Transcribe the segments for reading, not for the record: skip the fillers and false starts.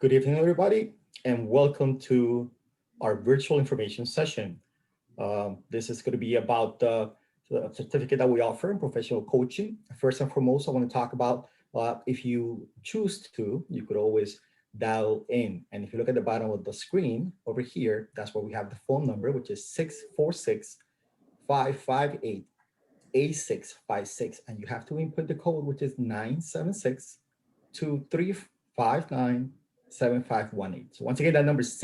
Good evening, everybody, and welcome to our virtual information session. This is going to be about the certificate that we offer in professional coaching. First and foremost, I want to talk about if you choose to, you could always dial in. And if you look at the bottom of the screen over here, that's where we have the phone number, which is 646-558-8656. And you have to input the code, which is 976-2359-7518. So once again, that number is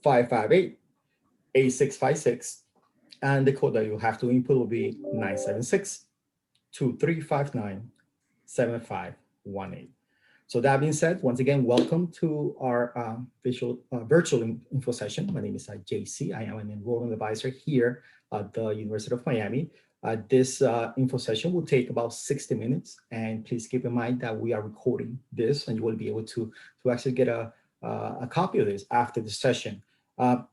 646-558-8656. And the code that you have to input will be 976-2359-7518. So that being said, once again, welcome to our virtual info session. My name is JC. I am an Enrollment Advisor here at the University of Miami. This info session will take about 60 minutes. And please keep in mind that we are recording this and you will be able to actually get a copy of this after the session.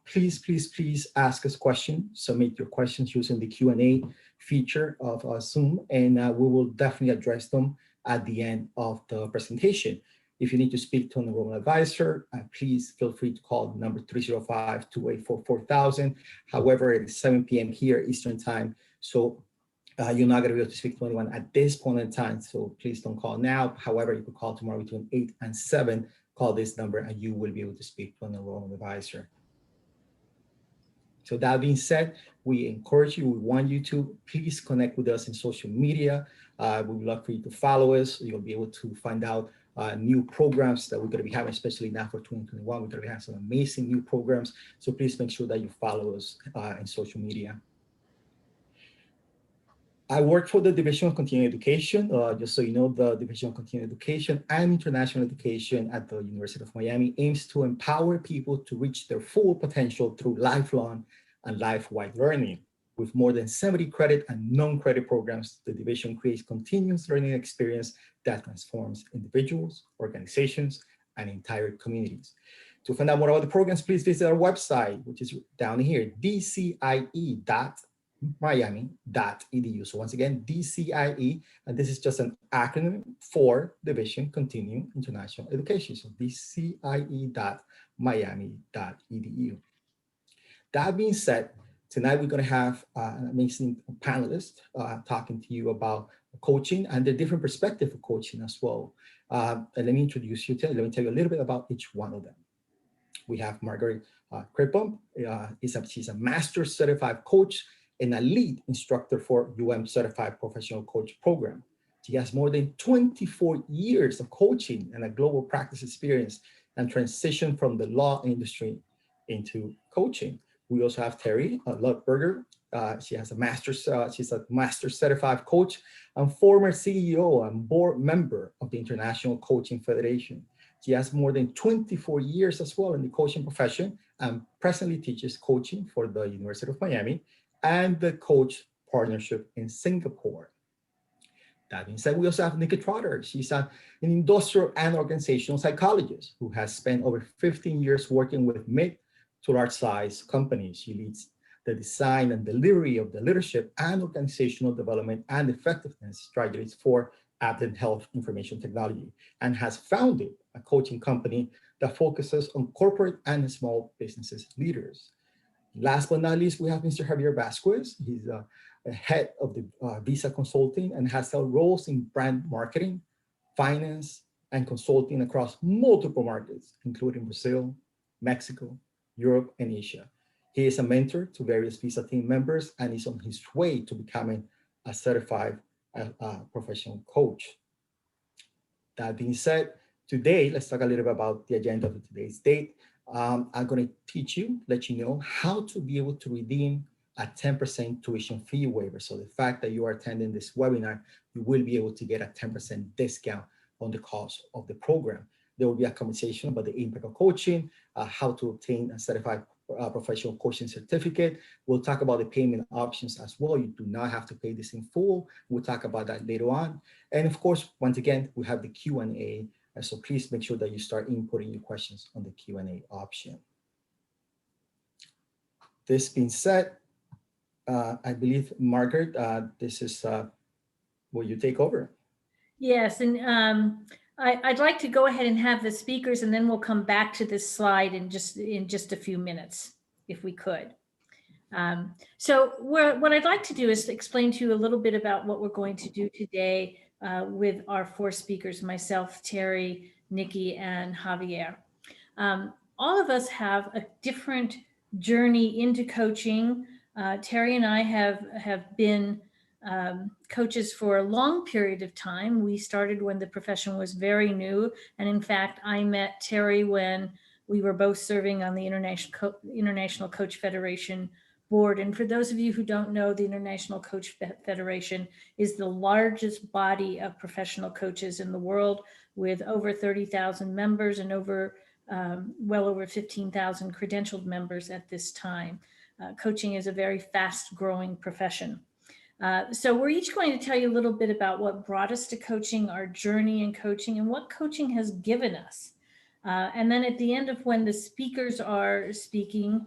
Please ask us questions. Submit your questions using the Q&A feature of Zoom, and we will definitely address them at the end of the presentation. If you need to speak to an Enrollment Advisor, please feel free to call number 305-284-4000. However, it is 7 p.m. here Eastern time, so you're not going to be able to speak to anyone at this point in time, so please don't call now. However, you could call tomorrow between 8 and 7. Call this number and you will be able to speak to an Enrollment Advisor. So that being said, we encourage you, we want you to please connect with us in social media. We would love for you to follow us. You'll be able to find out new programs that we're going to be having, especially now for 2021. We're going to have some amazing new programs. So please make sure that you follow us in social media. I work for the Division of Continuing Education. Just so you know, the Division of Continuing Education and International Education at the University of Miami aims to empower people to reach their full potential through lifelong and life-wide learning. With more than 70 credit and non-credit programs, the division creates continuous learning experience that transforms individuals, organizations, and entire communities. To find out more about the programs, please visit our website, which is down here, dcie.miami.edu. So once again, DCIE, and this is just an acronym for Division Continuing International Education. So dcie.miami.edu. That being said, tonight we're going to have an amazing panelist talking to you about coaching and the different perspective of coaching as well. And let me introduce you to, let me tell you a little bit about each one of them. We have Margaret Krippum. She's a master certified coach and a lead instructor for Certified Professional Coach program. She has more than 24 years of coaching and a global practice experience and transition from the law industry into coaching. We also have Terry Lukeberger. She has a master's, she's a master certified coach and former CEO and board member of the International Coaching Federation. She has more than 24 years as well in the coaching profession and presently teaches coaching for the University of Miami and the Coach Partnership in Singapore. That being said, we also have Nikki Trotter. She's an industrial and organizational psychologist who has spent over 15 years working with mid to large size companies. She leads the design and delivery of the leadership and organizational development and effectiveness strategies for Advent Health Information Technology and has founded a coaching company that focuses on corporate and small businesses leaders. Last but not least, we have Mr. Javier Vasquez. He's a head of the Visa Consulting and has held roles in brand marketing, finance, and consulting across multiple markets, including Brazil, Mexico, Europe, and Asia. He is a mentor to various Visa team members and is on his way to becoming a certified professional coach. That being said, today, let's talk a little bit about the agenda of today's date. I'm going to let you know how to be able to redeem a 10% tuition fee waiver. So the fact that you are attending this webinar, you will be able to get a 10% discount on the cost of the program. There will be a conversation about the impact of coaching, how to obtain a certified professional coaching certificate. We'll talk about the payment options as well. You do not have to pay this in full. We'll talk about that later on. And of course, once again, we have the Q&A. So please make sure that you start inputting your questions on the Q&A option. This being said, I believe, Margaret, this is will you take over? Yes, and I'd like to go ahead and have the speakers, and then we'll come back to this slide in just a few minutes, if we could. So what I'd like to do is explain to you a little bit about what we're going to do today with our four speakers, myself, Terry, Nikki, and Javier. All of us have a different journey into coaching. Terry and I have been coaches for a long period of time. We started when the profession was very new. And in fact, I met Terry when we were both serving on the International Coach Federation board. And for those of you who don't know, the International Coach Federation is the largest body of professional coaches in the world, with over 30,000 members and well over 15,000 credentialed members at this time. Coaching is a very fast growing profession. So we're each going to tell you a little bit about what brought us to coaching, our journey in coaching, and what coaching has given us. And then at the end of when the speakers are speaking,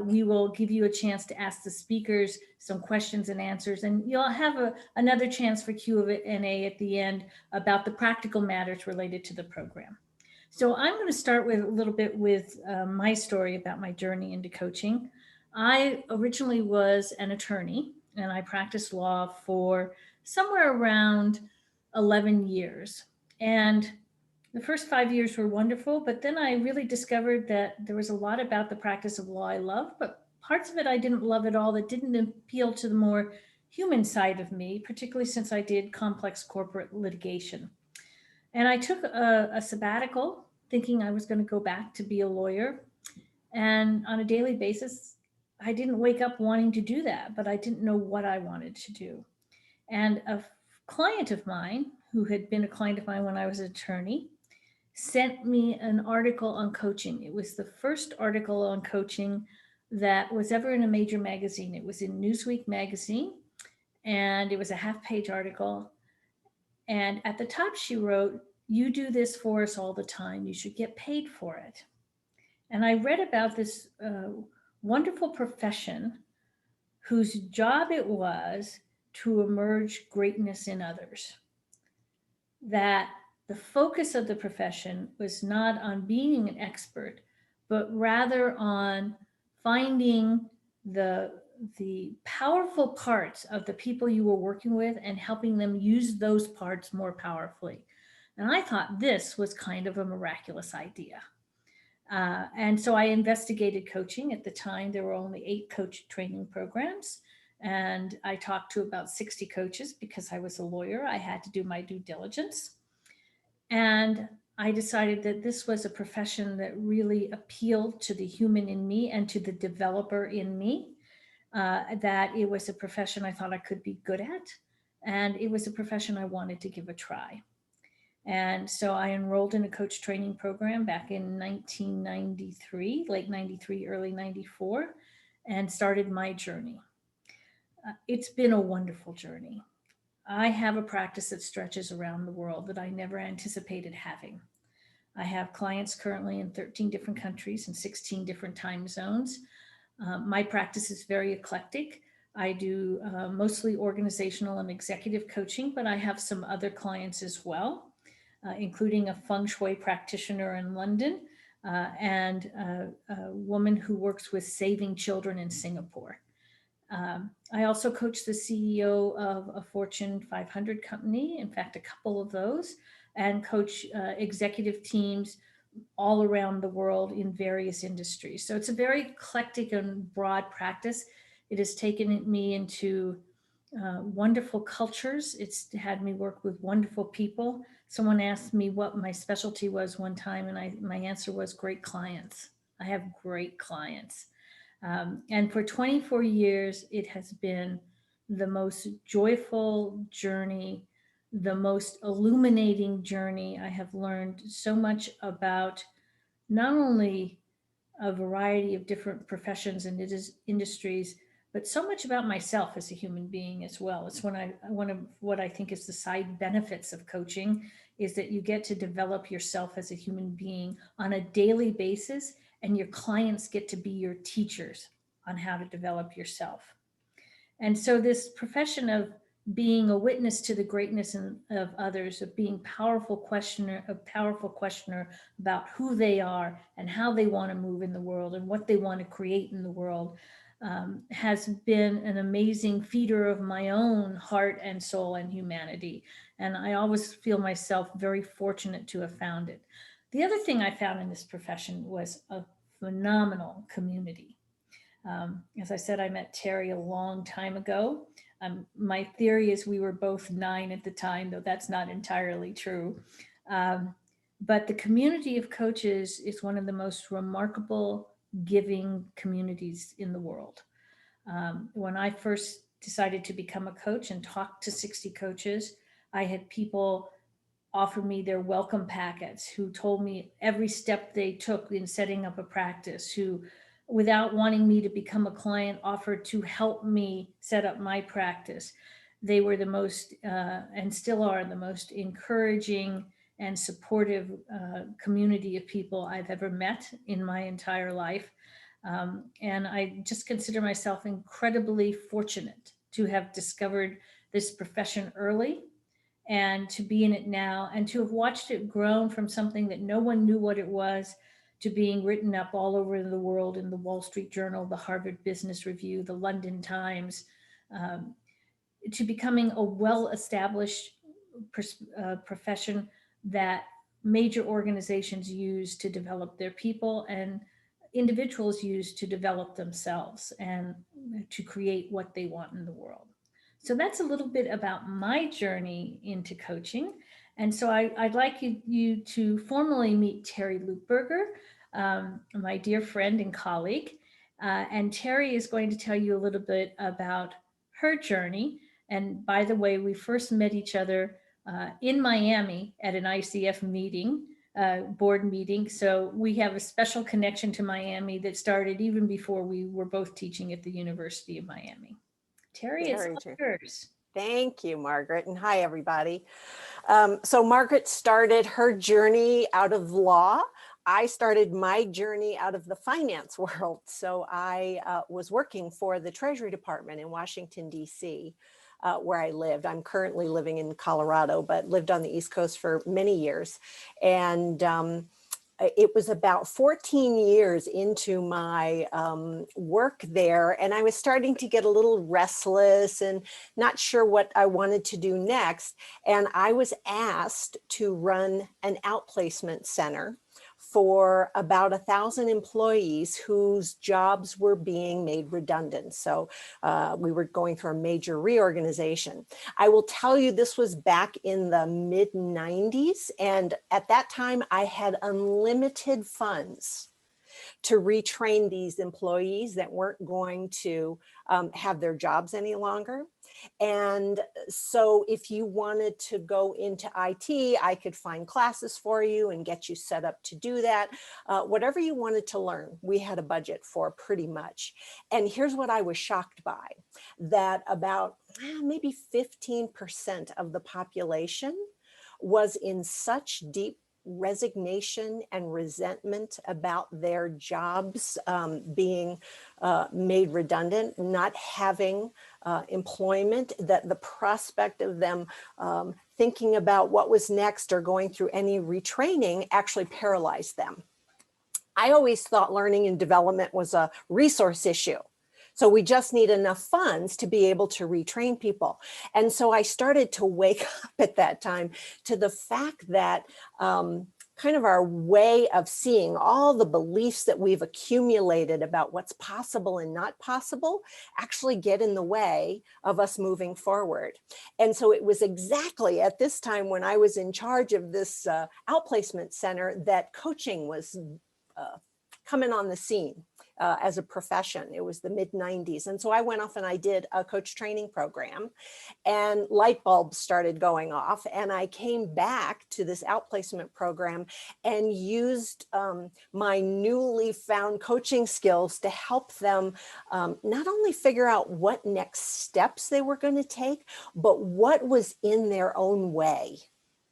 we will give you a chance to ask the speakers some questions and answers, and you'll have another chance for Q&A at the end about the practical matters related to the program. So I'm going to start with a little bit with my story about my journey into coaching. I originally was an attorney, and I practiced law for somewhere around 11 years. And the first 5 years were wonderful, but then I really discovered that there was a lot about the practice of law I loved, but parts of it I didn't love at all, that didn't appeal to the more human side of me, particularly since I did complex corporate litigation. And I took a sabbatical thinking I was going to go back to be a lawyer. And on a daily basis, I didn't wake up wanting to do that, but I didn't know what I wanted to do. And a client of mine, who had been a client of mine when I was an attorney, sent me an article on coaching. It was the first article on coaching that was ever in a major magazine. It was in Newsweek magazine, and it was a half-page article. And at the top, she wrote, "You do this for us all the time. You should get paid for it." And I read about this wonderful profession whose job it was to emerge greatness in others. That the focus of the profession was not on being an expert, but rather on finding the powerful parts of the people you were working with and helping them use those parts more powerfully. And I thought this was kind of a miraculous idea. And so I investigated coaching. At the time, there were only 8 coach training programs. And I talked to about 60 coaches because I was a lawyer. I had to do my due diligence. And I decided that this was a profession that really appealed to the human in me and to the developer in me, that it was a profession I thought I could be good at. And it was a profession I wanted to give a try. And so I enrolled in a coach training program back in 1993, late 93, early 94, and started my journey. It's been a wonderful journey. I have a practice that stretches around the world that I never anticipated having. I have clients currently in 13 different countries and 16 different time zones. My practice is very eclectic. I do mostly organizational and executive coaching, but I have some other clients as well, including a feng shui practitioner in London and a woman who works with saving children in Singapore. I also coach the CEO of a Fortune 500 company, in fact, a couple of those, and coach executive teams all around the world in various industries. So it's a very eclectic and broad practice. It has taken me into wonderful cultures. It's had me work with wonderful people. Someone asked me what my specialty was one time, and my answer was great clients. I have great clients. And for 24 years, it has been the most joyful journey, the most illuminating journey. I have learned so much about not only a variety of different professions and industries, but so much about myself as a human being as well. It's one of what I think is the side benefits of coaching is that you get to develop yourself as a human being on a daily basis, and your clients get to be your teachers on how to develop yourself. And so this profession of being a witness to the greatness of others, of being a powerful questioner about who they are and how they want to move in the world and what they want to create in the world, has been an amazing feeder of my own heart and soul and humanity. And I always feel myself very fortunate to have found it. The other thing I found in this profession was a phenomenal community. As I said, I met Terry a long time ago. My theory is we were both 9 at the time, though that's not entirely true. But the community of coaches is one of the most remarkable, giving communities in the world. When I first decided to become a coach and talk to 60 coaches, I had people offer me their welcome packets, who told me every step they took in setting up a practice, who, without wanting me to become a client, offered to help me set up my practice. They were the most, and still are, the most encouraging and supportive community of people I've ever met in my entire life. And I just consider myself incredibly fortunate to have discovered this profession early and to be in it now, and to have watched it grow from something that no one knew what it was to being written up all over the world in the Wall Street Journal, the Harvard Business Review, the London Times, to becoming a well-established profession that major organizations use to develop their people and individuals use to develop themselves and to create what they want in the world. So that's a little bit about my journey into coaching. And so I'd like you to formally meet Terry Lukeberger, my dear friend and colleague. And Terry is going to tell you a little bit about her journey. And by the way, we first met each other in Miami at an ICF meeting, board meeting. So we have a special connection to Miami that started even before we were both teaching at the University of Miami. Terry, it's all yours. Thank you, Margaret. And hi, everybody. So Margaret started her journey out of law. I started my journey out of the finance world. So I was working for the Treasury Department in Washington, D.C., where I lived. I'm currently living in Colorado, but lived on the East Coast for many years. And it was about 14 years into my work there, and I was starting to get a little restless and not sure what I wanted to do next. And I was asked to run an outplacement center for about 1,000 employees whose jobs were being made redundant. So we were going through a major reorganization. I will tell you, this was back in the mid-90s. And at that time, I had unlimited funds to retrain these employees that weren't going to have their jobs any longer. And so if you wanted to go into IT, I could find classes for you and get you set up to do that. Whatever you wanted to learn, we had a budget for pretty much. And here's what I was shocked by, that about maybe 15% of the population was in such deep resignation and resentment about their jobs being made redundant, not having employment, that the prospect of them thinking about what was next or going through any retraining actually paralyzed them. I always thought learning and development was a resource issue. So we just need enough funds to be able to retrain people. And so I started to wake up at that time to the fact that kind of our way of seeing all the beliefs that we've accumulated about what's possible and not possible actually get in the way of us moving forward. And so it was exactly at this time when I was in charge of this outplacement center that coaching was coming on the scene. As a profession. It was the mid-90s. And so I went off and I did a coach training program, and light bulbs started going off. And I came back to this outplacement program and used my newly found coaching skills to help them not only figure out what next steps they were going to take, but what was in their own way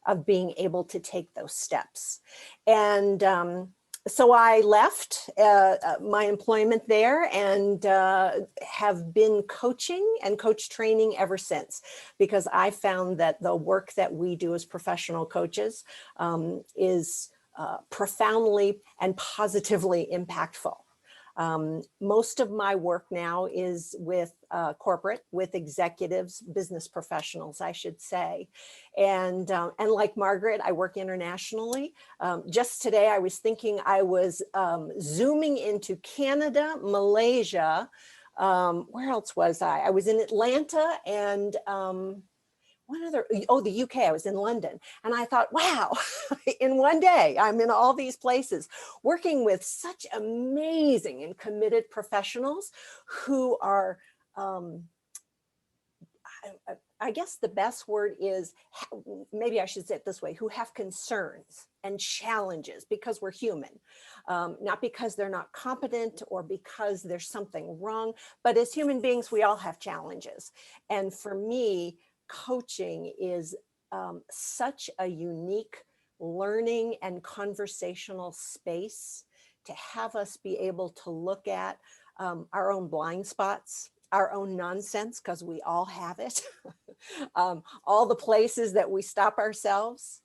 of being able to take those steps. And So I left my employment there and have been coaching and coach training ever since, because I found that the work that we do as professional coaches is profoundly and positively impactful. Most of my work now is with corporate, with executives, business professionals, I should say. And like Margaret, I work internationally. Just today, I was thinking I was zooming into Canada, Malaysia. Where else was I? I was in Atlanta and one other, oh, the UK, I was in London. And I thought, wow, in one day, I'm in all these places working with such amazing and committed professionals who are, I guess the best word is, maybe I should say it this way, who have concerns and challenges because we're human, not because they're not competent or because there's something wrong, but as human beings, we all have challenges. And for me, coaching is such a unique learning and conversational space to have us be able to look at our own blind spots, our own nonsense, because we all have it, all the places that we stop ourselves.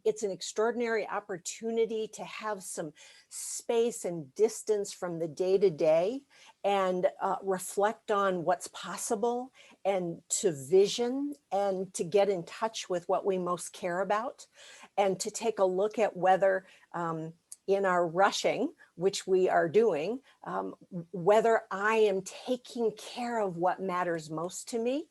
It's an extraordinary opportunity to have some space and distance from the day-to-day and reflect on what's possible and to vision and to get in touch with what we most care about and to take a look at whether in our rushing, which we are doing, whether I am taking care of what matters most to me,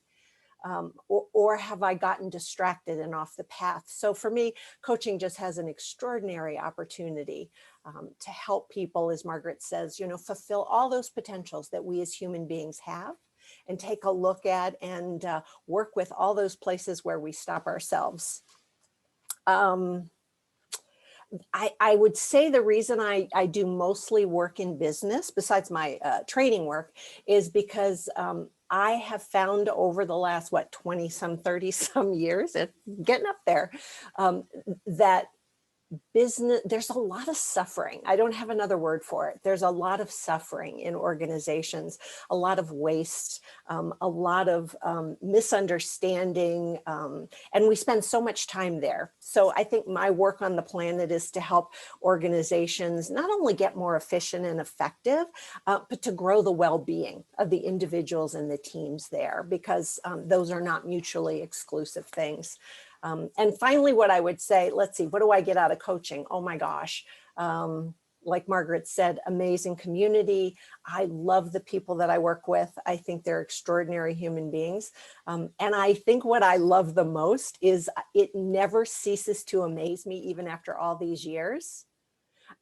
or have I gotten distracted and off the path? So for me, coaching just has an extraordinary opportunity to help people, as Margaret says, fulfill all those potentials that we as human beings have and take a look at and work with all those places where we stop ourselves. I would say the reason I do mostly work in business, besides my training work, is because I have found over the last, 20 some, 30 some years, getting up there, that business, there's a lot of suffering. I don't have another word for it. There's a lot of suffering in organizations, a lot of waste, a lot of misunderstanding, and we spend so much time there. So I think my work on the planet is to help organizations not only get more efficient and effective, but to grow the well-being of the individuals and the teams there, because those are not mutually exclusive things. And finally, what I would say, let's see, what do I get out of coaching? Oh my gosh. Like Margaret said, amazing community. I love the people that I work with. I think they're extraordinary human beings. And I think what I love the most is it never ceases to amaze me, even after all these years,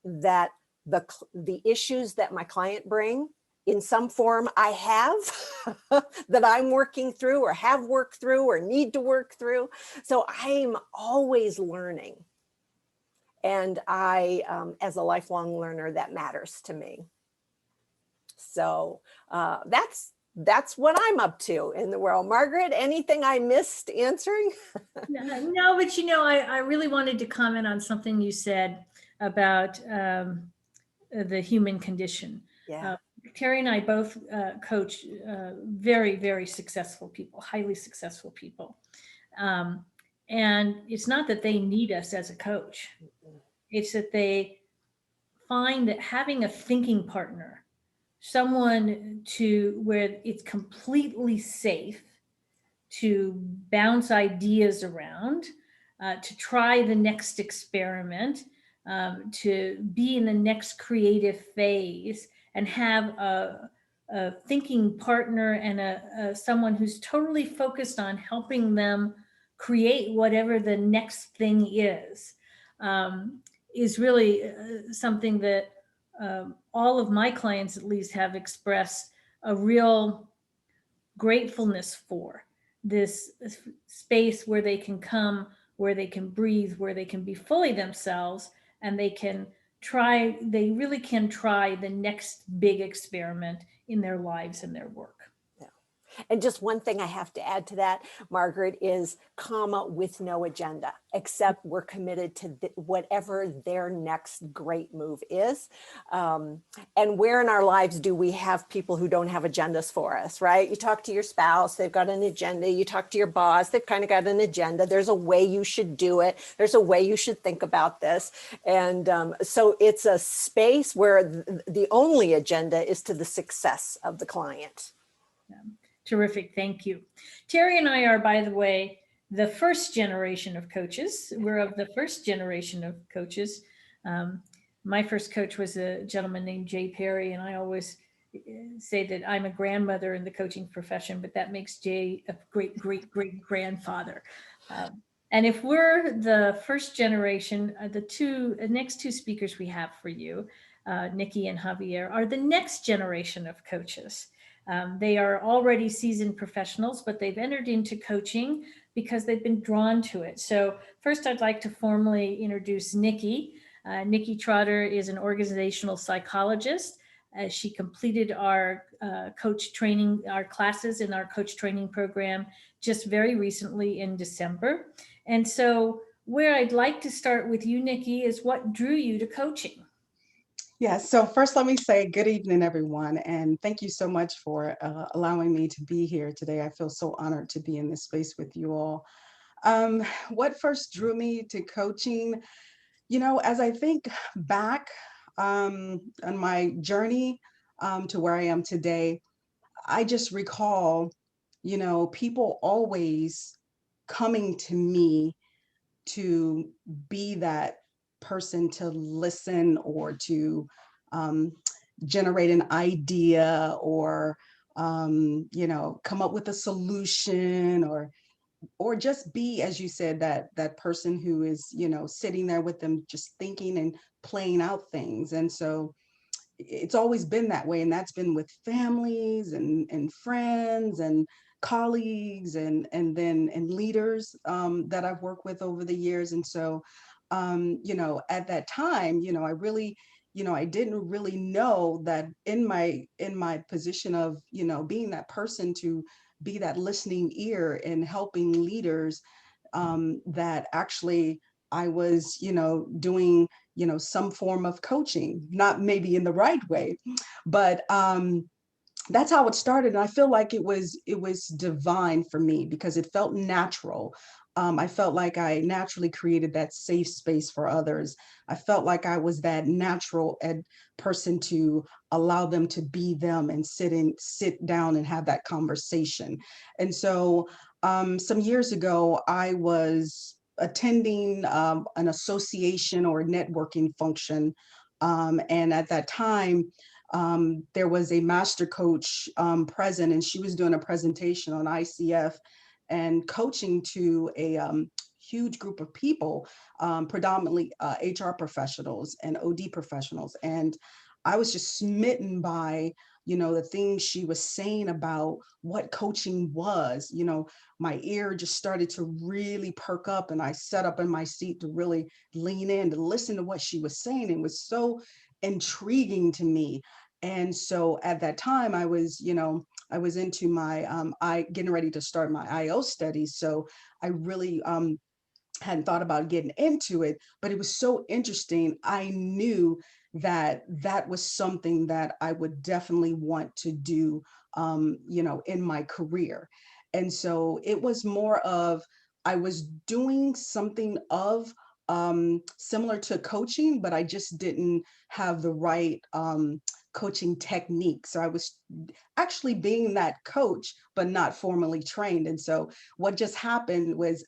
that the issues that my client bring in some form I have that I'm working through or have worked through or need to work through. So I'm always learning. And I, as a lifelong learner, that matters to me. So that's what I'm up to in the world. Margaret, anything I missed answering? No, but I really wanted to comment on something you said about the human condition. Yeah. Terry and I both coach very, very successful people, highly successful people. And it's not that they need us as a coach. It's that they find that having a thinking partner, someone to where it's completely safe to bounce ideas around, to try the next experiment, to be in the next creative phase, and have a thinking partner and someone who's totally focused on helping them create whatever the next thing is really something that all of my clients at least have expressed a real gratefulness for. This space where they can come, where they can breathe, where they can be fully themselves, and they really can try the next big experiment in their lives and their work. Yeah. And just one thing I have to add to that, Margaret, is comma with no agenda, except we're committed to whatever their next great move is. And where in our lives do we have people who don't have agendas for us, right? You talk to your spouse, they've got an agenda. You talk to your boss, they've kind of got an agenda. There's a way you should do it. There's a way you should think about this. And so it's a space where the only agenda is to the success of the client. Terrific, thank you. Terry and I are, by the way, the first generation of coaches. We're of the first generation of coaches. My first coach was a gentleman named Jay Perry, and I always say that I'm a grandmother in the coaching profession, but that makes Jay a great, great, great grandfather. And if we're the first generation, the next two speakers we have for you, Nikki and Javier, are the next generation of coaches. They are already seasoned professionals, but they've entered into coaching because they've been drawn to it. So first, I'd like to formally introduce Nikki. Nikki Trotter is an organizational psychologist. She completed our coach training, our classes in our coach training program just very recently in December. And so where I'd like to start with you, Nikki, is what drew you to coaching? Yeah, so first let me say good evening, everyone, and thank you so much for allowing me to be here today. I feel so honored to be in this space with you all. What first drew me to coaching? You know, as I think back on my journey to where I am today, I just recall, you know, people always coming to me to be that person to listen or to generate an idea or you know, come up with a solution or just be, as you said, that person who is, you know, sitting there with them just thinking and playing out things. And so it's always been that way, and that's been with families and friends and colleagues and leaders that I've worked with over the years. And so you know, at that time, you know, I really, you know, I didn't really know that in my position of, you know, being that person to be that listening ear and helping leaders, that actually I was, you know, doing, you know, some form of coaching, not maybe in the right way, but that's how it started. And I feel like it was divine for me because it felt natural. I felt like I naturally created that safe space for others. I felt like I was that natural person to allow them to be them and sit down and have that conversation. And so some years ago, I was attending an association or networking function. And at that time, there was a master coach present, and she was doing a presentation on ICF and coaching to a huge group of people, predominantly HR professionals and OD professionals. And I was just smitten by, you know, the things she was saying about what coaching was. You know, my ear just started to really perk up, and I sat up in my seat to really lean in to listen to what she was saying. It was so intriguing to me. And so at that time, I was, you know, I was into my getting ready to start my IO studies. So I really hadn't thought about getting into it, but it was so interesting. I knew that that was something that I would definitely want to do, you know, in my career. And so it was more of, I was doing something of similar to coaching, but I just didn't have the right coaching technique. So I was actually being that coach, but not formally trained. And so what just happened was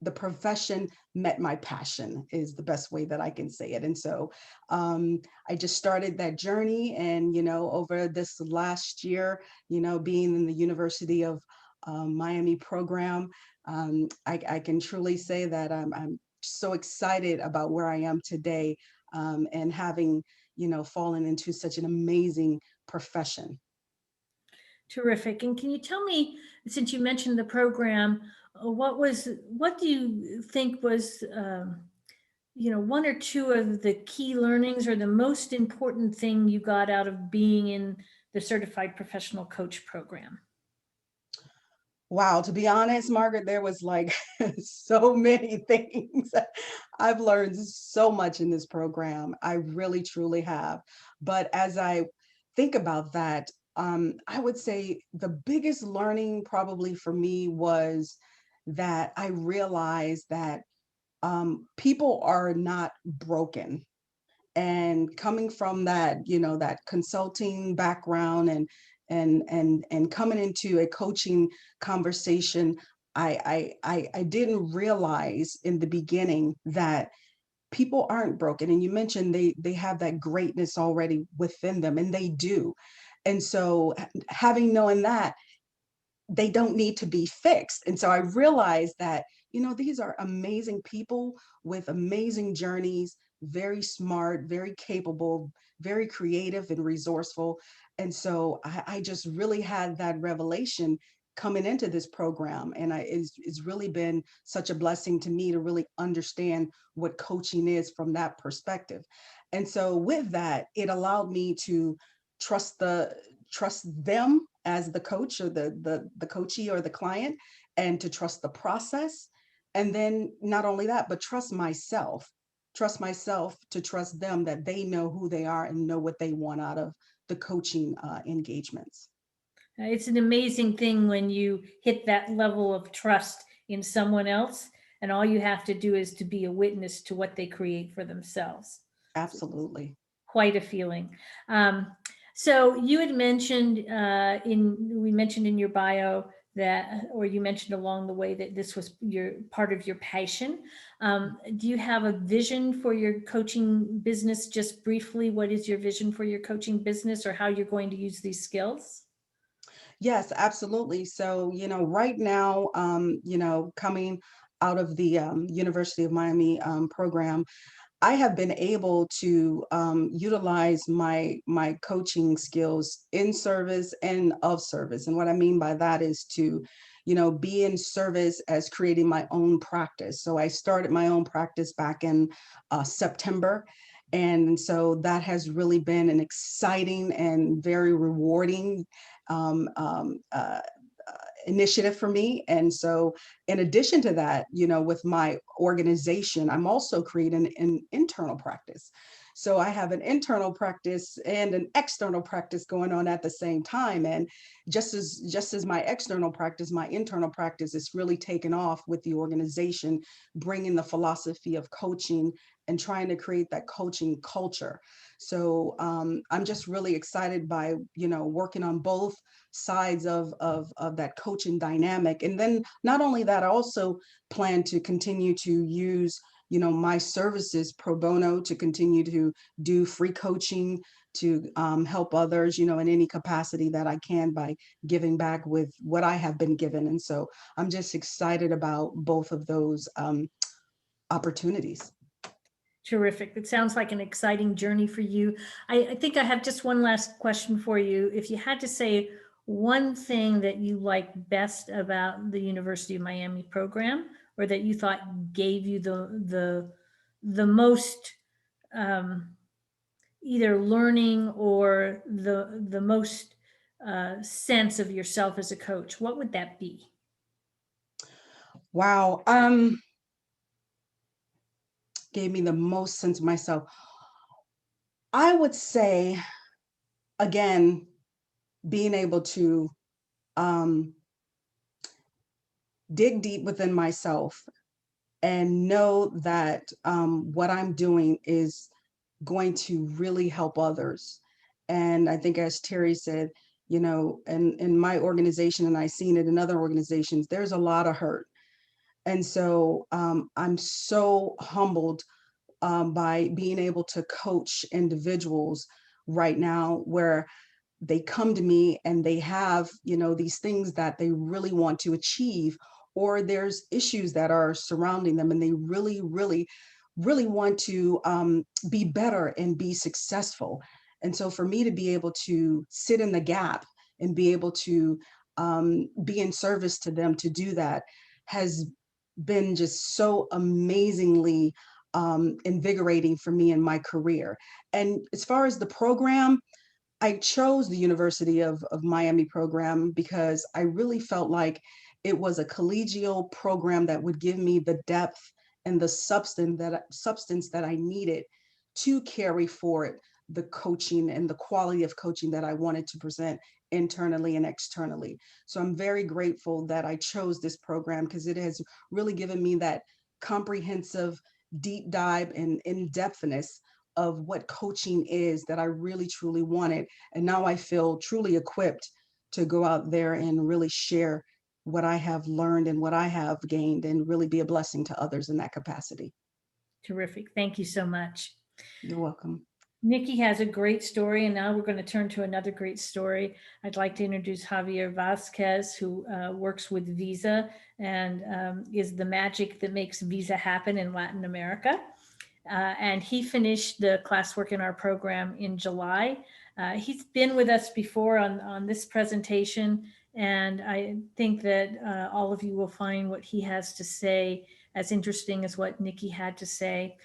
the profession met my passion, is the best way that I can say it. And so I just started that journey. And, you know, over this last year, you know, being in the University of Miami program, I can truly say that I'm so excited about where I am today, and having, you know, fallen into such an amazing profession. Terrific. And can you tell me, since you mentioned the program, what do you think was, you know, one or two of the key learnings or the most important thing you got out of being in the Certified Professional Coach program? Wow, to be honest, Margaret, there was like so many things. I've learned so much in this program. I really, truly have. But as I think about that, I would say the biggest learning probably for me was that I realized that people are not broken. And coming from that, that consulting background and coming into a coaching conversation, I didn't realize in the beginning that people aren't broken. And you mentioned they have that greatness already within them, and they do. And so having known that, they don't need to be fixed. And so I realized that, these are amazing people with amazing journeys, very smart, very capable, very creative and resourceful. And so I just really had that revelation coming into this program. And it's really been such a blessing to me to really understand what coaching is from that perspective. And so with that, it allowed me to trust them as the coach or the coachee or the client, and to trust the process. And then not only that, but trust myself to trust them, that they know who they are and know what they want out of the coaching engagements. It's an amazing thing when you hit that level of trust in someone else, and all you have to do is to be a witness to what they create for themselves. Absolutely. Quite a feeling. So you had mentioned we mentioned in your bio that, or you mentioned along the way, that this was your part of your passion. Do you have a vision for your coaching business? Just briefly, what is your vision for your coaching business, or how you're going to use these skills? Yes, absolutely. So, right now, coming out of the University of Miami program, I have been able to utilize my coaching skills in service and of service. And what I mean by that is to, be in service as creating my own practice. So I started my own practice back in September. And so that has really been an exciting and very rewarding um, um, uh, initiative for me. And so in addition to that, with my organization, I'm also creating an internal practice. So I have an internal practice and an external practice going on at the same time. And just as my external practice, my internal practice is really taken off with the organization, bringing the philosophy of coaching and trying to create that coaching culture. So I'm just really excited by, working on both sides of that coaching dynamic. And then not only that, I also plan to continue to use, my services pro bono, to continue to do free coaching, to help others, in any capacity that I can, by giving back with what I have been given. And so I'm just excited about both of those opportunities. Terrific. It sounds like an exciting journey for you. I think I have just one last question for you. If you had to say one thing that you like best about the University of Miami program, or that you thought gave you the most either learning or the most sense of yourself as a coach, what would that be? Wow. Gave me the most sense of myself. I would say, again, being able to um, dig deep within myself and know that what I'm doing is going to really help others. And I think, as Terry said, in my organization, and I've seen it in other organizations, there's a lot of hurt. And so I'm so humbled by being able to coach individuals right now, where they come to me and they have, these things that they really want to achieve, or there's issues that are surrounding them, and they really, really, really want to be better and be successful. And so for me to be able to sit in the gap and be able to be in service to them to do that has been just so amazingly invigorating for me in my career. And as far as the program, I chose the University of Miami program because I really felt like it was a collegial program that would give me the depth and the substance that I needed to carry forward the coaching and the quality of coaching that I wanted to present internally and externally. So I'm very grateful that I chose this program, because it has really given me that comprehensive deep dive and in-depthness of what coaching is that I really truly wanted. And now I feel truly equipped to go out there and really share what I have learned and what I have gained, and really be a blessing to others in that capacity. Terrific. Thank you so much. You're welcome. Nikki has a great story, and now we're going to turn to another great story. I'd like to introduce Javier Vasquez, who works with Visa and is the magic that makes Visa happen in Latin America. And he finished the classwork in our program in July. He's been with us before on this presentation, and I think that all of you will find what he has to say as interesting as what Nikki had to say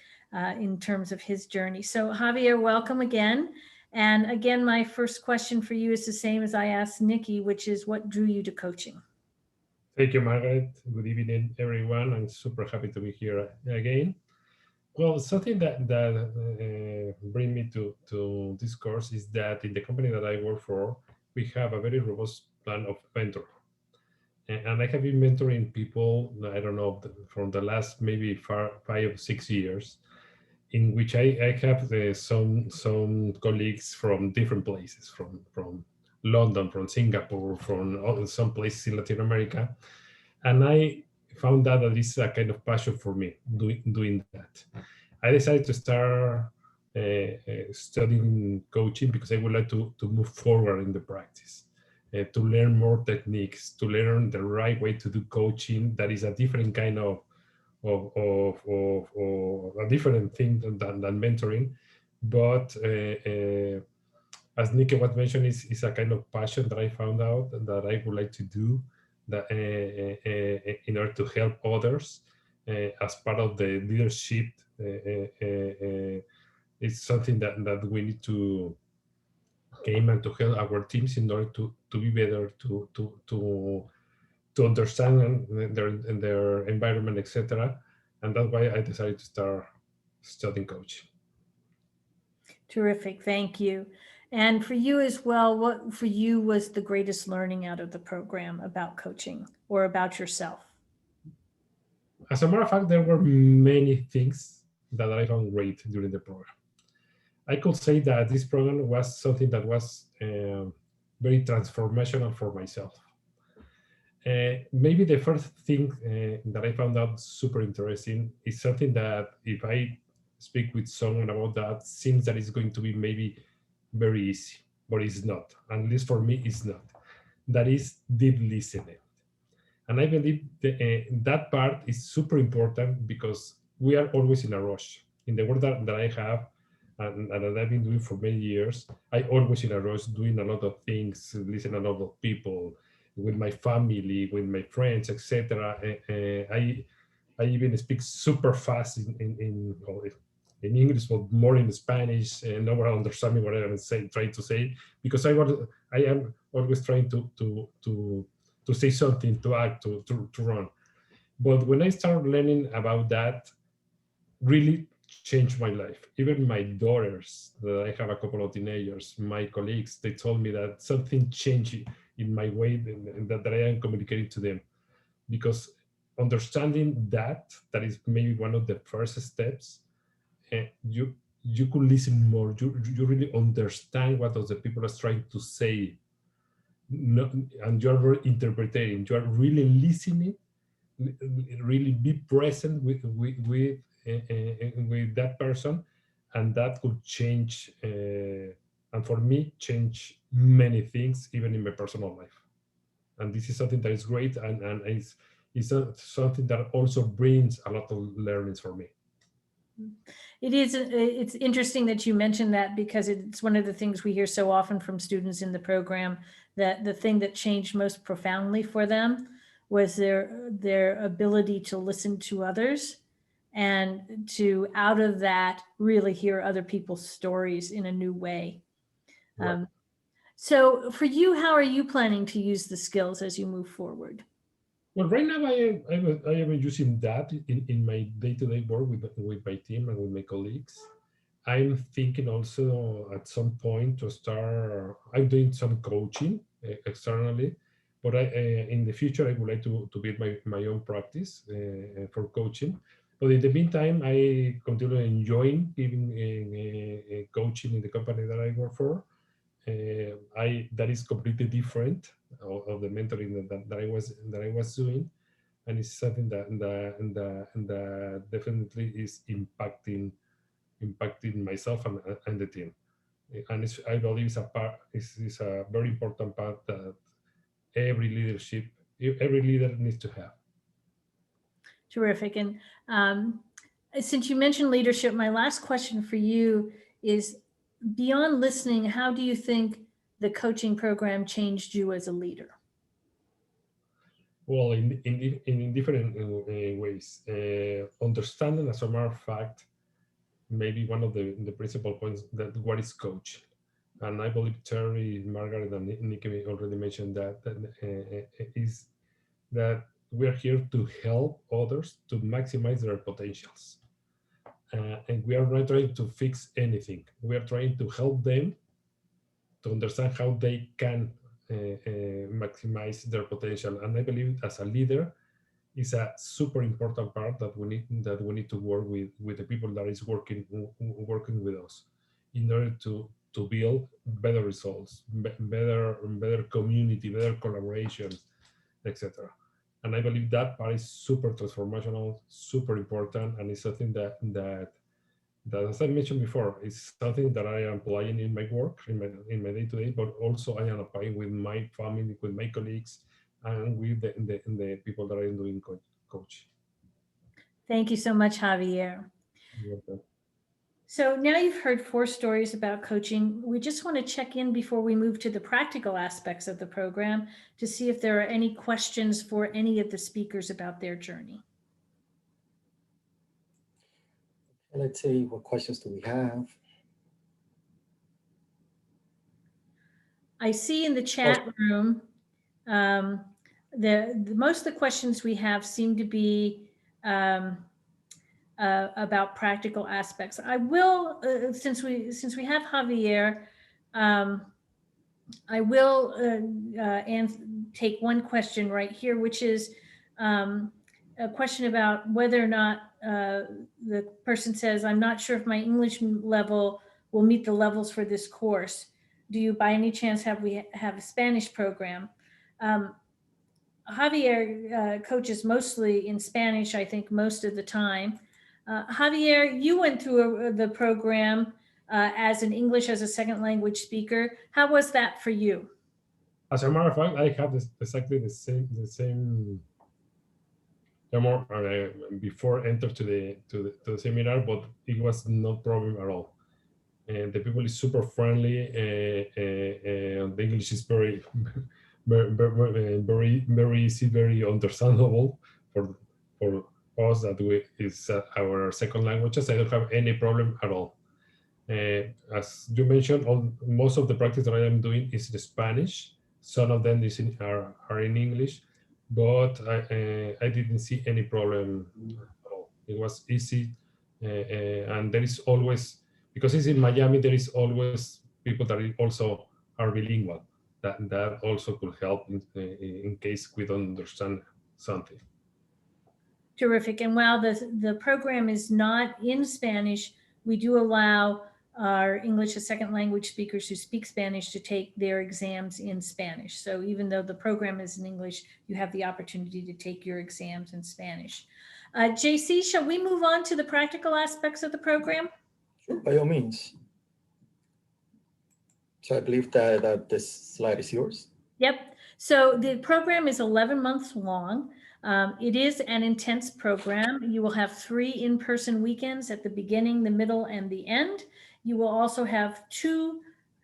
in terms of his journey. So Javier, welcome again. And again, my first question for you is the same as I asked Nikki, which is, what drew you to coaching? Thank you, Margaret. Good evening, everyone. I'm super happy to be here again. Well, something that bring me to this course is that in the company that I work for, we have a very robust plan of mentor. And I have been mentoring people, I don't know, from the last maybe 5 or 6 years, in which I have some colleagues from different places, from London, from Singapore, from some places in Latin America. And I found out that this is a kind of passion for me, doing that. I decided to start studying coaching because I would like to move forward in the practice, to learn more techniques, to learn the right way to do coaching that is a different kind of a different thing than mentoring. But as Nikki was mentioning, is a kind of passion that I found out that I would like to do, that in order to help others as part of the leadership. It's something that we need to gain and to help our teams in order to be better, to understand their environment, etc. And that's why I decided to start studying coaching. Terrific, thank you. And for you as well, what for you was the greatest learning out of the program about coaching or about yourself? As a matter of fact, there were many things that I found great during the program. I could say that this program was something that was very transformational for myself. Maybe the first thing that I found out super interesting is something that if I speak with someone about that, seems that it's going to be maybe very easy, but it's not. At least for me, it's not. That is deep listening. And I believe that part is super important because we are always in a rush. In the work that I have and that I've been doing for many years, I always in a rush, doing a lot of things, listening to a lot of people, with my family, with my friends, etc. I even speak super fast in English, but more in Spanish, and no one understands me what I'm trying to say, because I am always trying to say something, to act, to run. But when I started learning about that, really changed my life. Even my daughters, that I have a couple of teenagers, my colleagues, they told me that something changed in my way that I am communicating to them. Because understanding that is maybe one of the first steps. You could listen more. You really understand what other people are trying to say. No, and you are interpreting. You are really listening. Really be present with that person, and that could change. And for me, change many things, even in my personal life. And this is something that is great, and it's something that also brings a lot of learnings for me. It's interesting that you mentioned that, because it's one of the things we hear so often from students in the program, that the thing that changed most profoundly for them was their ability to listen to others, and to, out of that, really hear other people's stories in a new way. Right. So for you, how are you planning to use the skills as you move forward? Well, right now I am using that in my day-to-day work with my team and with my colleagues. I'm thinking also at some point to start. I'm doing some coaching externally, but in the future I would like to build my own practice for coaching. But in the meantime, I continue enjoying giving coaching in the company that I work for. That is completely different of the mentoring that I was doing, and it's something that definitely is impacting myself and the team. And I believe it's a very important part that every leader needs to have. Terrific. And since you mentioned leadership, my last question for you is, beyond listening, how do you think the coaching program changed you as a leader? Well, in different ways. Understanding, as a matter of fact, maybe one of the principal points that what is coach. And I believe Terry, Margaret, and Nikki already mentioned that is that we're here to help others to maximize their potentials. And we are not trying to fix anything. We are trying to help them to understand how they can maximize their potential. And I believe as a leader, is a super important part that we need to work with the people that is working with us in order to build better results, better community, better collaborations, etc. And I believe that part is super transformational, super important, and it's something that as I mentioned before, is something that I am applying in my work, in my day-to-day, but also I am applying with my family, with my colleagues, and with the people that I am doing coach. Thank you so much, Javier. So now you've heard 4 stories about coaching. We just want to check in before we move to the practical aspects of the program to see if there are any questions for any of the speakers about their journey. Let's see, what questions do we have? I see in the chat room, most of the questions we have seem to be about practical aspects. I will, since we have Javier, I will take one question right here, which is a question about whether or not the person says, I'm not sure if my English level will meet the levels for this course. Do you by any chance have a Spanish program? Javier coaches mostly in Spanish, I think, most of the time. Javier, you went through the program as an English as a second language speaker. How was that for you? As a matter of fact, I have exactly the same before enter to the seminar, but it was no problem at all. And the people is super friendly. The English is very easy, very understandable for us that is our second language. I don't have any problem at all. As you mentioned, most of the practice that I am doing is in Spanish. Some of them are in English, but I didn't see any problem at all. It was easy, and there is always, because it's in Miami, there is always people that also are bilingual. That also could help in case we don't understand something. Terrific. And while the program is not in Spanish, we do allow our English as second language speakers who speak Spanish to take their exams in Spanish. So even though the program is in English, you have the opportunity to take your exams in Spanish. JC, shall we move on to the practical aspects of the program? Sure, by all means. So I believe that this slide is yours. Yep. So the program is 11 months long. It is an intense program. You will have 3 in-person weekends at the beginning, the middle, and the end. You will also have 2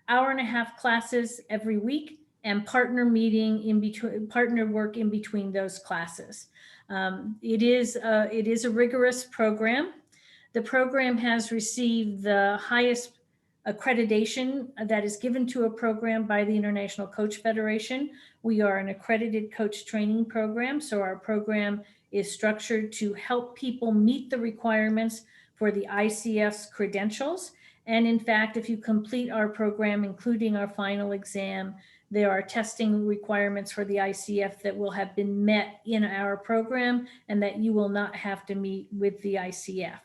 hour-and-a-half classes every week and partner meeting in between, partner work in between those classes. It is a rigorous program. The program has received the highest accreditation that is given to a program by the International Coach Federation. We are an accredited coach training program, so our program is structured to help people meet the requirements for the ICF's credentials. And in fact, if you complete our program, including our final exam, there are testing requirements for the ICF that will have been met in our program and that you will not have to meet with the ICF.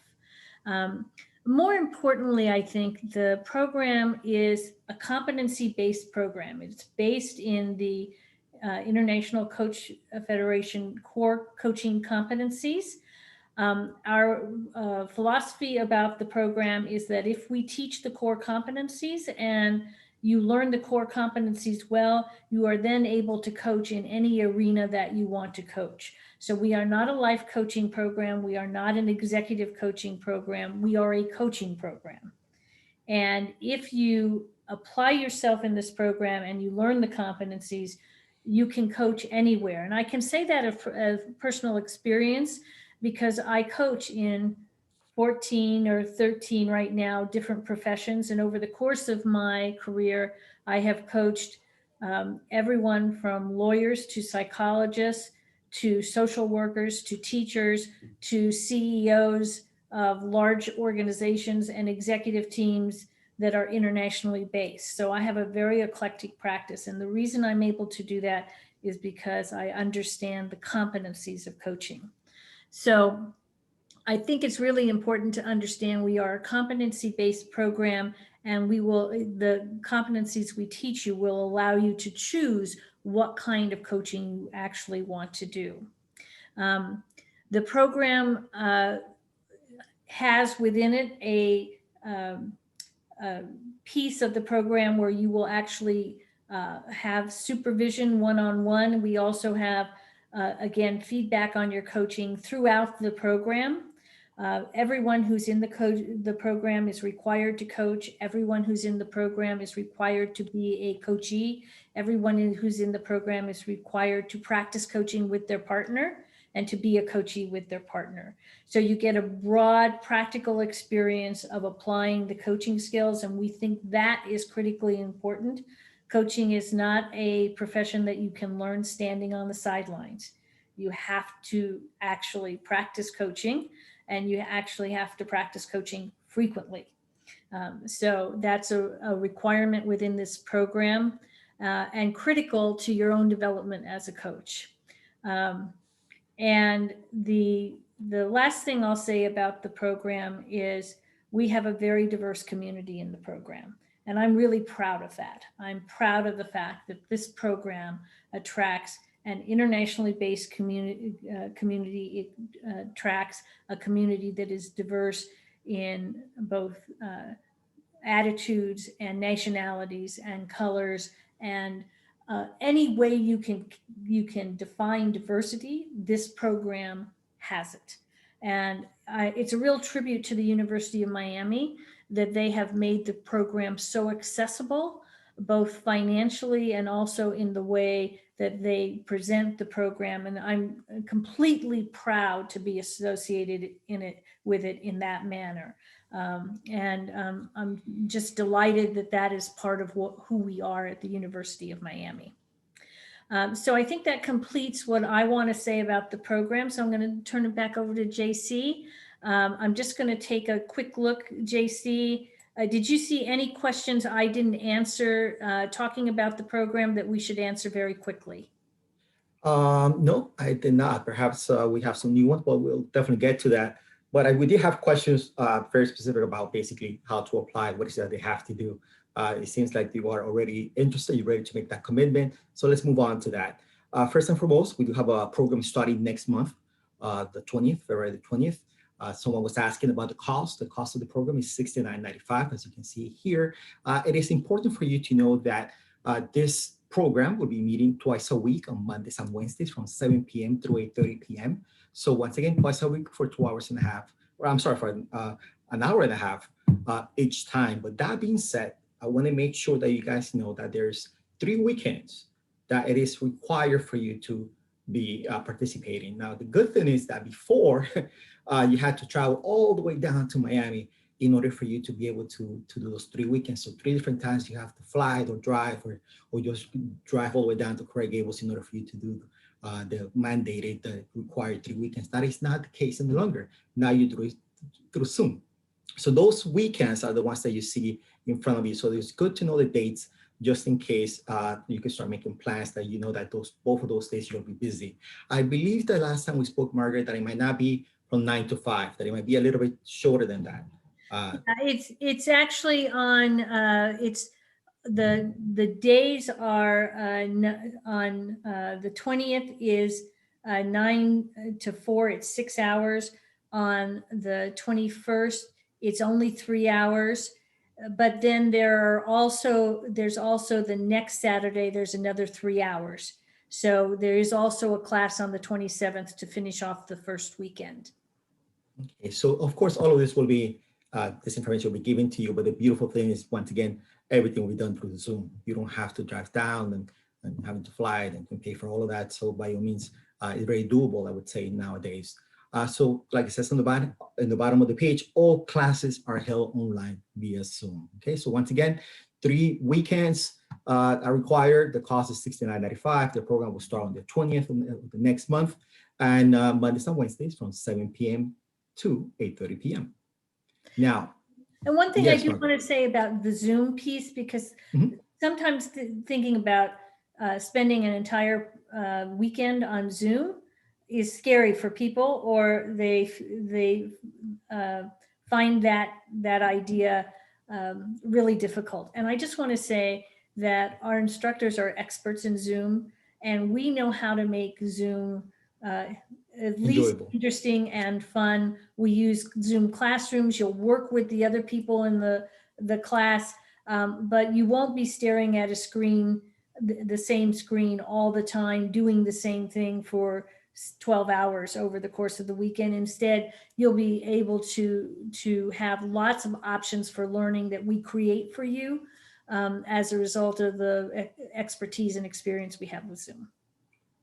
More importantly, I think the program is a competency-based program. It's based in the International Coach Federation core coaching competencies. Our philosophy about the program is that if we teach the core competencies and you learn the core competencies well, you are then able to coach in any arena that you want to coach. So we are not a life coaching program. We are not an executive coaching program. We are a coaching program. And if you apply yourself in this program and you learn the competencies, you can coach anywhere. And I can say that of personal experience because I coach in 14 or 13 right now different professions. And over the course of my career, I have coached everyone from lawyers to psychologists to social workers to teachers to CEOs of large organizations and executive teams that are internationally based. So I have a very eclectic practice. And the reason I'm able to do that is because I understand the competencies of coaching. So I think it's really important to understand we are a competency-based program, and the competencies we teach you will allow you to choose what kind of coaching you actually want to do. The program has within it a piece of the program where you will actually have supervision one-on-one. We also have, again, feedback on your coaching throughout the program. Everyone who's in the program is required to coach. Everyone who's in the program is required to be a coachee. Everyone who's in the program is required to practice coaching with their partner and to be a coachee with their partner. So you get a broad practical experience of applying the coaching skills, and we think that is critically important. Coaching is not a profession that you can learn standing on the sidelines. You have to actually practice coaching, and you actually have to practice coaching frequently. So that's a requirement within this program and critical to your own development as a coach. And the last thing I'll say about the program is we have a very diverse community in the program. And I'm really proud of that. I'm proud of the fact that this program attracts an internationally based community. It attracts a community that is diverse in both attitudes and nationalities and colors, and any way you can define diversity, this program has it. And it's a real tribute to the University of Miami that they have made the program so accessible, both financially and also in the way that they present the program. And I'm completely proud to be associated with it in that manner. I'm just delighted that that is part of who we are at the University of Miami. So I think that completes what I want to say about the program. So I'm going to turn it back over to JC. I'm just going to take a quick look. JC, did you see any questions I didn't answer talking about the program that we should answer very quickly? No, I did not. Perhaps we have some new ones, but we'll definitely get to that. But we did have questions very specific about basically how to apply, what is it that they have to do. It seems like you are already interested, you're ready to make that commitment. So let's move on to that. First and foremost, we do have a program starting next month, the 20th, February the 20th. Someone was asking about the cost. The cost of the program is $69.95, as you can see here. It is important for you to know that this program will be meeting twice a week on Mondays and Wednesdays from 7 p.m. through 8:30 p.m. So once again, twice a week for 2 hours and a half, or I'm sorry, for an hour and a half each time. But that being said, I want to make sure that you guys know that there's 3 weekends that it is required for you to be participating. Now, the good thing is that before you had to travel all the way down to Miami in order for you to be able to do those 3 weekends. So 3 different times you have to fly or drive or just drive all the way down to Coral Gables in order for you to do the mandated, the required 3 weekends. That is not the case any longer. Now you do it through Zoom. So those weekends are the ones that you see in front of you. So it's good to know the dates just in case you can start making plans that you know that both of those days you'll be busy. I believe the last time we spoke, Margaret, that it might not be from 9 to 5, that it might be a little bit shorter than that. It's actually on, it's the days are on the 20th is 9 to 4, it's 6 hours. On the 21st, it's only 3 hours. But then there's also the next Saturday, there's another 3 hours. So there is also a class on the 27th to finish off the first weekend. Okay, so of course, all of this will be, this information will be given to you, but the beautiful thing is, once again, everything will be done through Zoom. You don't have to drive down and having to fly and can pay for all of that. So by all means, it's very doable, I would say, nowadays. So like it says on the bottom of the page, all classes are held online via Zoom. Okay, so once again, 3 weekends are required. The cost is $69.95. The program will start on the 20th of the next month, and Mondays and Wednesdays from 7 p.m. to 8:30 p.m. Now, and one thing yes, I do Margaret. want to say about the Zoom piece, because sometimes thinking about spending an entire weekend on Zoom is scary for people, or they find that idea really difficult. And I just want to say that our instructors are experts in Zoom, and we know how to make Zoom at least Enjoyable. interesting and fun. We use Zoom classrooms. You'll work with the other people in the class, but you won't be staring at a screen, the same screen all the time, doing the same thing for 12 hours over the course of the weekend. Instead, you'll be able to have lots of options for learning that we create for you as a result of the expertise and experience we have with Zoom.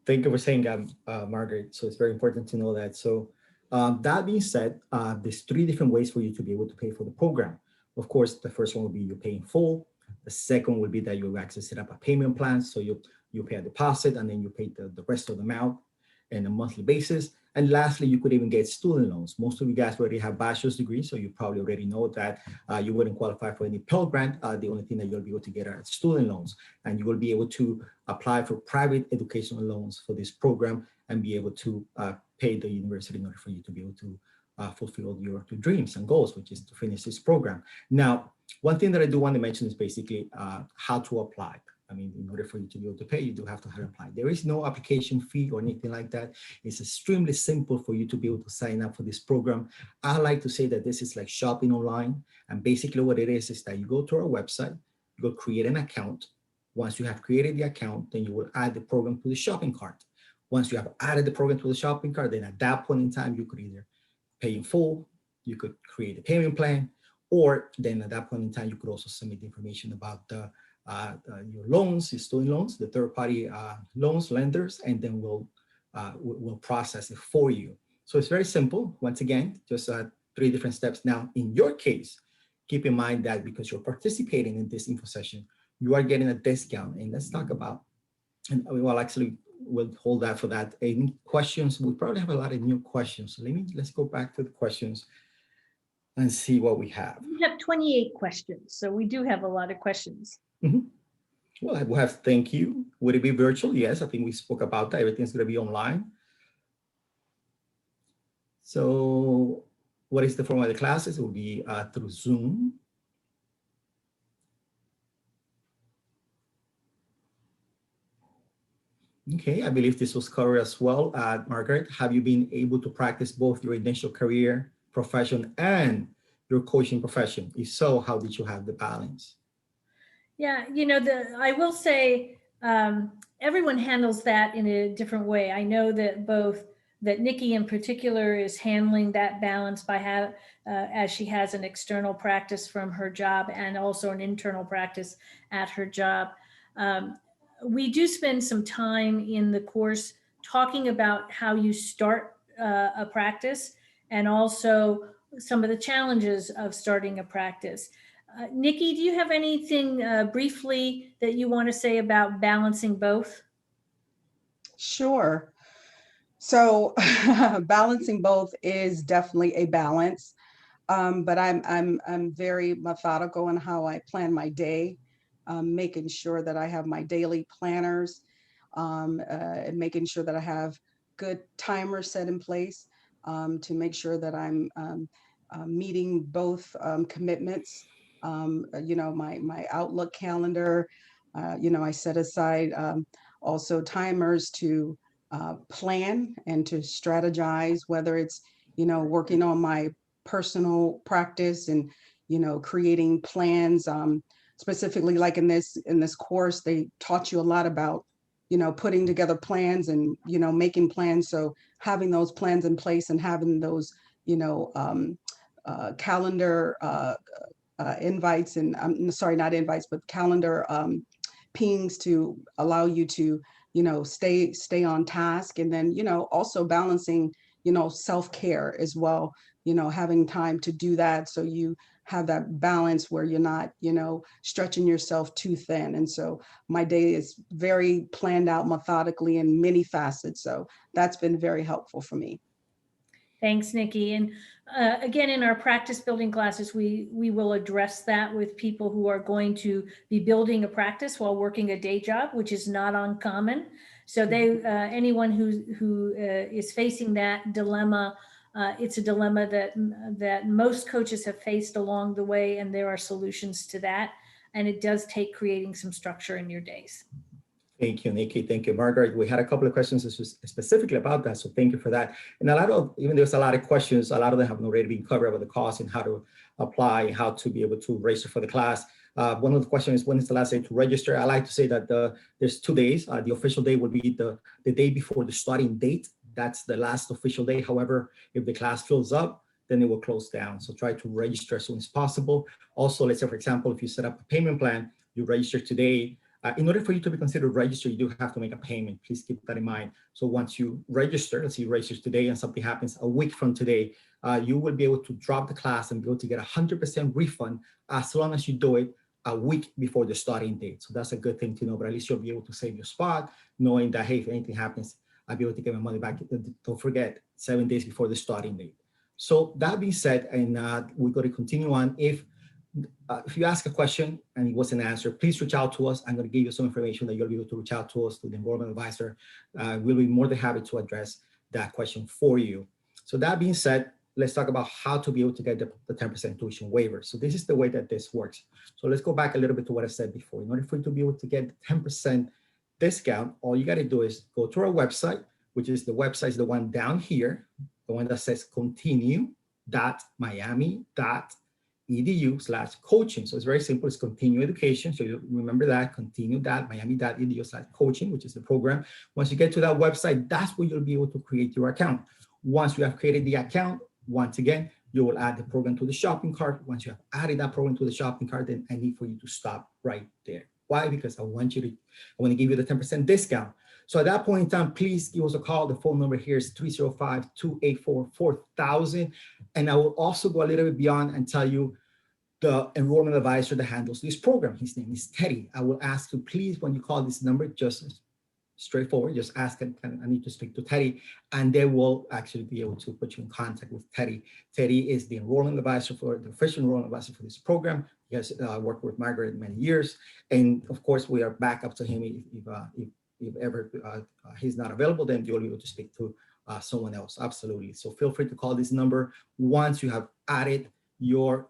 Thank you for saying that, Margaret. So it's very important to know that. So that being said, there's 3 different ways for you to be able to pay for the program. Of course, the first one will be you pay in full. The second will be that you actually set up a payment plan. So you pay a deposit and then you pay the rest of the amount on a monthly basis. And lastly, you could even get student loans. Most of you guys already have bachelor's degrees, so you probably already know that you wouldn't qualify for any Pell Grant. The only thing that you'll be able to get are student loans, and you will be able to apply for private educational loans for this program and be able to pay the university in order for you to be able to fulfill your dreams and goals, which is to finish this program. Now, one thing that I do want to mention is basically how to apply. I mean, in order for you to be able to pay, you do have to apply. There is no application fee or anything like that. It's extremely simple for you to be able to sign up for this program. I like to say that this is like shopping online. And basically what it is that you go to our website, you go create an account. Once you have created the account, then you will add the program to the shopping cart. Once you have added the program to the shopping cart, then at that point in time, you could either pay in full, you could create a payment plan, or then at that point in time, you could also submit the information about your loans, your student loans, the third-party loans lenders, and then we'll process it for you. So it's very simple. Once again, just 3 different steps. Now, in your case, keep in mind that because you're participating in this info session, you are getting a discount. And let's talk about, and we'll hold that for that. Any questions? We probably have a lot of new questions. So let's go back to the questions and see what we have. We have 28 questions, so we do have a lot of questions. Well, we have thank you. Would it be virtual? Yes, I think we spoke about that. Everything's going to be online. So what is the format of the classes? It will be through Zoom. Okay, I believe this was covered as well. Margaret, have you been able to practice both your initial career profession and your coaching profession? If so, how did you have the balance? Yeah, I will say everyone handles that in a different way. I know that Nikki in particular is handling that balance by as she has an external practice from her job and also an internal practice at her job. We do spend some time in the course talking about how you start a practice, and also some of the challenges of starting a practice. Nikki, do you have anything briefly that you want to say about balancing both? Sure. So balancing both is definitely a balance. But I'm very methodical in how I plan my day, making sure that I have my daily planners, and making sure that I have good timers set in place, to make sure that I'm meeting both commitments. My Outlook calendar, I set aside also timers to plan and to strategize, whether it's, working on my personal practice and, creating plans. Specifically, like in this course, they taught you a lot about, putting together plans and, making plans. So having those plans in place and having those, calendar invites, and I'm sorry, not invites, but calendar pings to allow you to, stay on task. And then, also balancing, self-care as well, having time to do that. So you have that balance where you're not, stretching yourself too thin. And so my day is very planned out methodically in many facets. So that's been very helpful for me. Thanks, Nikki. And again, in our practice building classes, we will address that with people who are going to be building a practice while working a day job, which is not uncommon. So anyone who is facing that dilemma, it's a dilemma that most coaches have faced along the way, and there are solutions to that. And it does take creating some structure in your days. Thank you, Nikki. Thank you, Margaret. We had a couple of questions specifically about that, so thank you for that. And even there's a lot of questions, a lot of them have already been covered about the cost and how to apply, how to be able to register for the class. One of the questions is, when is the last day to register? I like to say that there's 2 days. The official day will be the day before the starting date. That's the last official day. However, if the class fills up, then it will close down. So try to register as soon as possible. Also, let's say, for example, if you set up a payment plan, you register today. In order for you to be considered registered, you do have to make a payment. Please keep that in mind. So once you register, let's say you register today and something happens a week from today, you will be able to drop the class and be able to get 100% refund as long as you do it a week before the starting date. So that's a good thing to know, but at least you'll be able to save your spot, knowing that, hey, if anything happens, I'll be able to get my money back. Don't forget, 7 days before the starting date. So that being said, and we're going to continue on. If you ask a question and it wasn't answered, please reach out to us. I'm going to give you some information that you'll be able to reach out to us, to the Enrollment Advisor. We'll be more than happy to address that question for you. So that being said, let's talk about how to be able to get the 10% tuition waiver. So this is the way that this works. So let's go back a little bit to what I said before. In order for you to be able to get the 10% discount, all you got to do is go to our website, which is the website is the one down here, the one that says continue.miami.edu/coaching. So it's very simple. It's continue education. So you remember that, continue.miami.edu/coaching, which is the program. Once you get to that website, that's where you'll be able to create your account. Once you have created the account, once again, you will add the program to the shopping cart. Once you have added that program to the shopping cart, then I need for you to stop right there. Why? Because I want to give you the 10% discount. So at that point in time, please give us a call. The phone number here is 305-284-4000. And I will also go a little bit beyond and tell you the enrollment advisor that handles this program. His name is Teddy. I will ask you, please, when you call this number, just straightforward, just ask him, I need to speak to Teddy, and they will actually be able to put you in contact with Teddy. Teddy is the enrollment advisor the official enrollment advisor for this program. He has worked with Margaret many years. And of course, we are back up to him if ever he's not available, then you'll be able to speak to someone else. Absolutely. So feel free to call this number once you have added your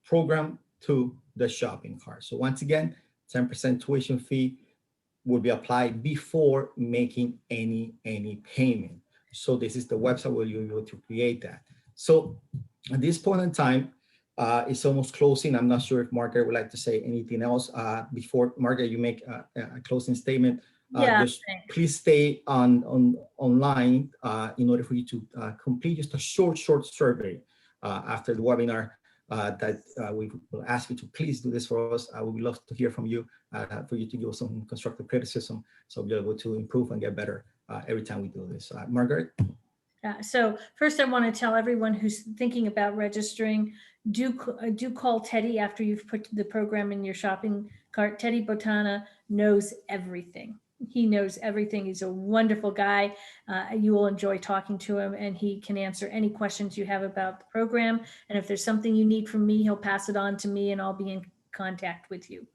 program to the shopping cart. So once again, 10% tuition fee will be applied before making any payment. So this is the website where you'll be able to create that. So at this point in time, it's almost closing. I'm not sure if Margaret would like to say anything else before, Margaret, you make a closing statement. Just please stay online in order for you to complete just a short survey after the webinar that we will ask you to please do this for us. We would love to hear from you, for you to give us some constructive criticism so we'll be able to improve and get better every time we do this. Margaret? So first I want to tell everyone who's thinking about registering, do call Teddy after you've put the program in your shopping cart. Teddy Botana knows everything. He knows everything. He's a wonderful guy. You will enjoy talking to him, and he can answer any questions you have about the program. And if there's something you need from me, he'll pass it on to me and I'll be in contact with you.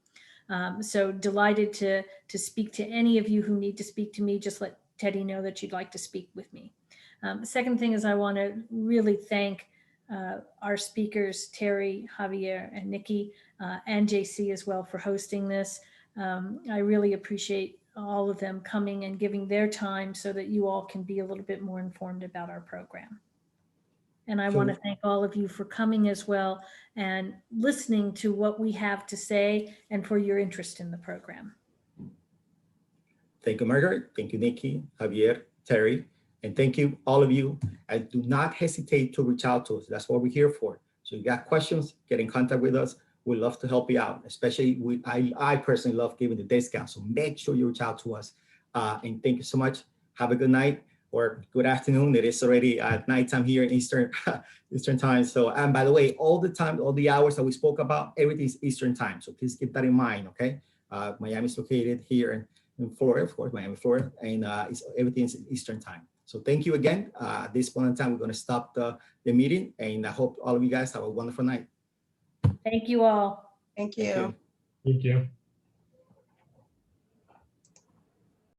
So delighted to speak to any of you who need to speak to me. Just let Teddy know that you'd like to speak with me. The second thing is I want to really thank our speakers, Terry, Javier, and Nikki, and JC as well for hosting this. I really appreciate all of them coming and giving their time so that you all can be a little bit more informed about our program. And I want to thank all of you for coming as well and listening to what we have to say and for your interest in the program. Thank you, Margaret. Thank you, Nikki, Javier, Terry, and thank you, all of you. And do not hesitate to reach out to us. That's what we're here for. So you got questions, get in contact with us. We'd love to help you out, especially I personally love giving the discount. So make sure you reach out to us. And thank you so much. Have a good night or good afternoon. It is already at nighttime here in Eastern time. So, and by the way, all the time, all the hours that we spoke about, everything is Eastern time. So please keep that in mind, okay? Miami is located here in Florida, of course, Miami, Florida, and everything is Eastern time. So thank you again. At this point in time, we're going to stop the meeting, and I hope all of you guys have a wonderful night. Thank you all. Thank you. Thank you. Thank you.